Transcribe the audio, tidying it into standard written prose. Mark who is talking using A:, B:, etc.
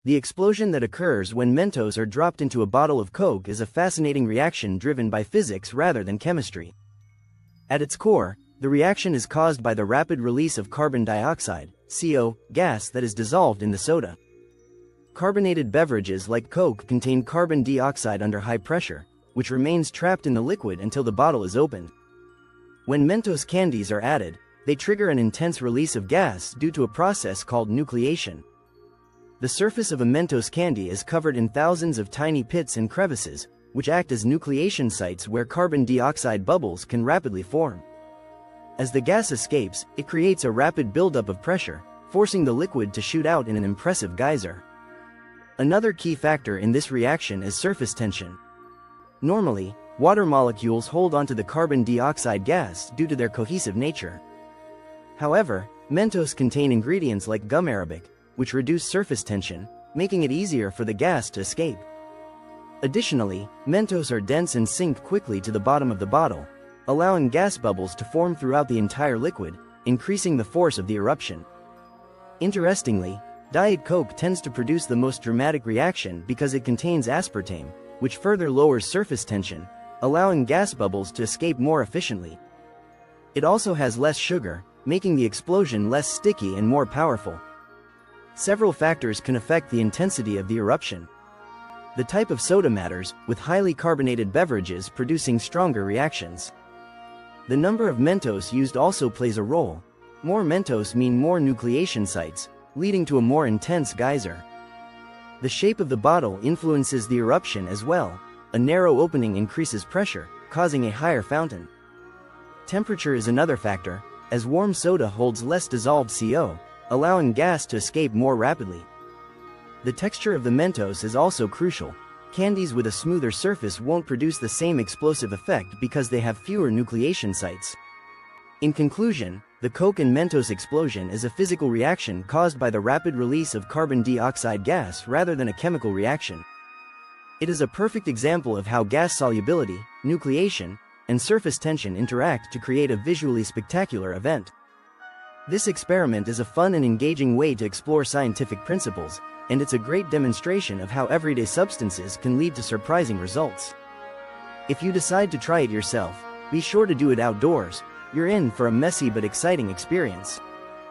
A: The explosion that occurs when Mentos are dropped into a bottle of Coke is a fascinating reaction driven by physics rather than chemistry. At its core, the reaction is caused by the rapid release of carbon dioxide, CO, gas that is dissolved in the soda. Carbonated beverages like Coke contain carbon dioxide under high pressure, which remains trapped in the liquid until the bottle is opened. When Mentos candies are added, they trigger an intense release of gas due to a process called nucleation. The surface of a Mentos candy is covered in thousands of tiny pits and crevices, which act as nucleation sites where carbon dioxide bubbles can rapidly form. As the gas escapes, it creates a rapid buildup of pressure, forcing the liquid to shoot out in an impressive geyser. Another key factor in this reaction is surface tension. Normally, water molecules hold onto the carbon dioxide gas due to their cohesive nature. However, Mentos contain ingredients like gum arabic, which reduce surface tension, making it easier for the gas to escape. Additionally, Mentos are dense and sink quickly to the bottom of the bottle, allowing gas bubbles to form throughout the entire liquid, increasing the force of the eruption. Interestingly, Diet Coke tends to produce the most dramatic reaction because it contains aspartame, which further lowers surface tension, allowing gas bubbles to escape more efficiently. It also has less sugar, making the explosion less sticky and more powerful. Several factors can affect the intensity of the eruption. The type of soda matters, with highly carbonated beverages producing stronger reactions. The number of Mentos used also plays a role. More Mentos mean more nucleation sites, leading to a more intense geyser. The shape of the bottle influences the eruption as well. A narrow opening increases pressure, causing a higher fountain. Temperature is another factor, as warm soda holds less dissolved CO, allowing gas to escape more rapidly. The texture of the Mentos is also crucial. Candies with a smoother surface won't produce the same explosive effect because they have fewer nucleation sites. In conclusion, the Coke and Mentos explosion is a physical reaction caused by the rapid release of carbon dioxide gas rather than a chemical reaction. It is a perfect example of how gas solubility, nucleation, and surface tension interact to create a visually spectacular event. This experiment is a fun and engaging way to explore scientific principles, and it's a great demonstration of how everyday substances can lead to surprising results. If you decide to try it yourself, be sure to do it outdoors. You're in for a messy but exciting experience.